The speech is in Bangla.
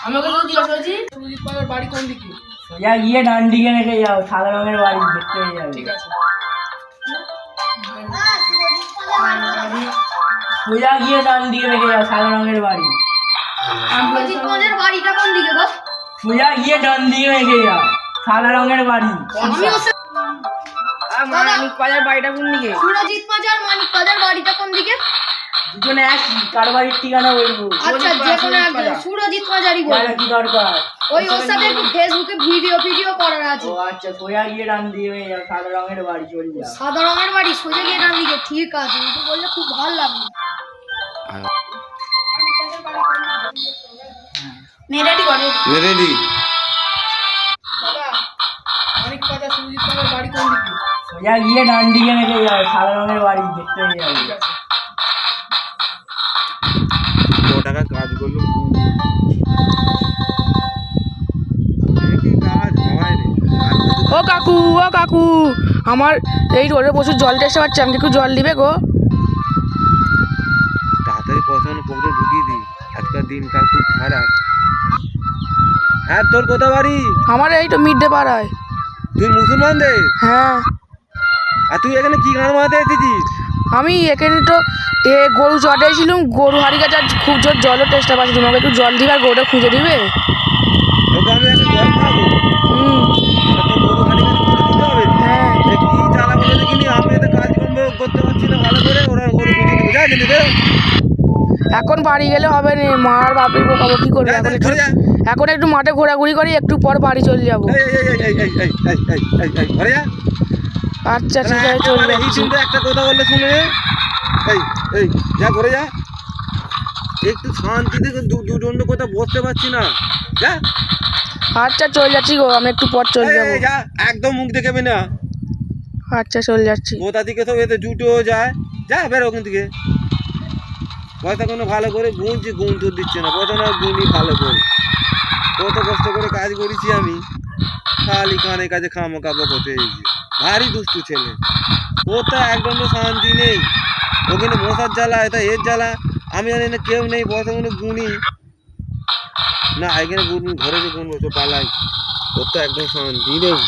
আমাকে তো জিজ্ঞাসা করেছি সুজিত পালের বাড়ি কোন দিকে? সোজা গিয়ে ডান দিকে রেখে যাও, সাদা রঙের বাড়ি দেখতে পেয়ে যাবে। ঠিক আছে। সোজা গিয়ে ডান দিকে রেখে যাও, সাদা রঙের বাড়ি। সুজিত পালের বাড়িটা কোন দিকে গো? সোজা গিয়ে ডান দিকে রেখে যাও, সাদা রঙের বাড়ি। মানিক পালের বাড়িটা কোন দিকে? সুরজিৎ মাজার মানিক পালের বাড়িটা কোন দিকে? দুজনে একই, কার বাড়ির ঠিকানা বলবো। আচ্ছা যে কোনো একজন সুরজিৎ মাজারই বলবো। কি দরকার? ওর সাথে একটু ফেসবুকে ভিডিও করার আছে। ও আচ্ছা, সোজা গিয়ে ডান দিকে রেখে যাও, সাদা রঙের বাড়ি, চলে যাও। সাদা রঙের বাড়ি সোজা গিয়ে ডান দিকে, ঠিক আছে। এটা বললে খুব ভালো লাগবে। রেডি করো। রেডি। দাদা মানিক পালের সুজিত পালের বাড়ি কোন দিকে? সোজা গিয়ে ডান দিকে রেখে যাও, সাদা রঙের বাড়ি দেখতে পেয়ে যাবে। ঠিক আছে। ক টাকা কাজ করলো কাজ হয় ও কাকু আমার এই রোডে প্রচুর জল টেস্ট পাচ্ছে, আমাকে একটু জল দিবে গো? তাড়াতাড়ি পছন্দ পকেটে ঢুকিয়ে দিই, আজকাল দিনকাল খুব খারাপ। হ্যাঁ, তোর কোথা বাড়ি? আমার এই তো মিডডে পাড়ায়। তুই মুসলমান দে? হ্যাঁ। আর তুই এখানে কি গান মারাতে এসেছিস? আমি এখানে তো গরু চড়াইছিলাম, গরু হারিয়ে গেছে, খুব জোর জলও টেস্টটা পাচ্ছি, তোমাকে একটু জল দিবে আর গরুটা খুঁজে দিবে? তোকে আমি একটা জল খাবো। তোর গরু খালি খালি করে দিতে হবে? হ্যাঁ। এ কি জ্বালা বলে দেখিনি, আমি এতে কাজকর্ম করতে পারছি না ভালো করে, ওরা গরু খুঁজে দেবে। যা কিন্তু রে। এখন বাড়ি গেলে হবে না, মার বাপের বকাবো, কি করবে? এখন একটু মাঠে ঘোরাঘুরি করি, একটু পর বাড়ি চলে যাবো। ঘরে যা। আচ্ছা ঠিক আছে, চলে এই যাচ্ছি। চিন্তা একটা কথা বললে শুনে, এই যা ঘরে যা, একটু শান্তিতে দুজন কথা বসতে পারছি না। যা। আচ্ছা চলে যাচ্ছি গো, আমি একটু পর চলে যাবো। যা, একদম মুখ দেখাবি না। আচ্ছা চলে যাচ্ছি। কোথা থেকে সব এতে জুটো যায়, যা বের ওখান থেকে। পয়সা কোনো ভালো করে গুনছি, গুণ তো দিচ্ছে না, পয়সা না গুনি ভালো করে। কত কষ্ট করে কাজ করেছি আমি, খালি কানে কাজে খামোকা বকতে হয়েছে। ভারী দুষ্টু ছেলে, ও তো একদম শান্তি নেই। ওখানে মশার জ্বালা, এটা এর জ্বালা, আমি জানি না কেউ নেই, পয়সা কোনো গুনি না। এখানে ঘরে যে গুনবো তো পালাই, ওর তো একদম শান্তি নেই।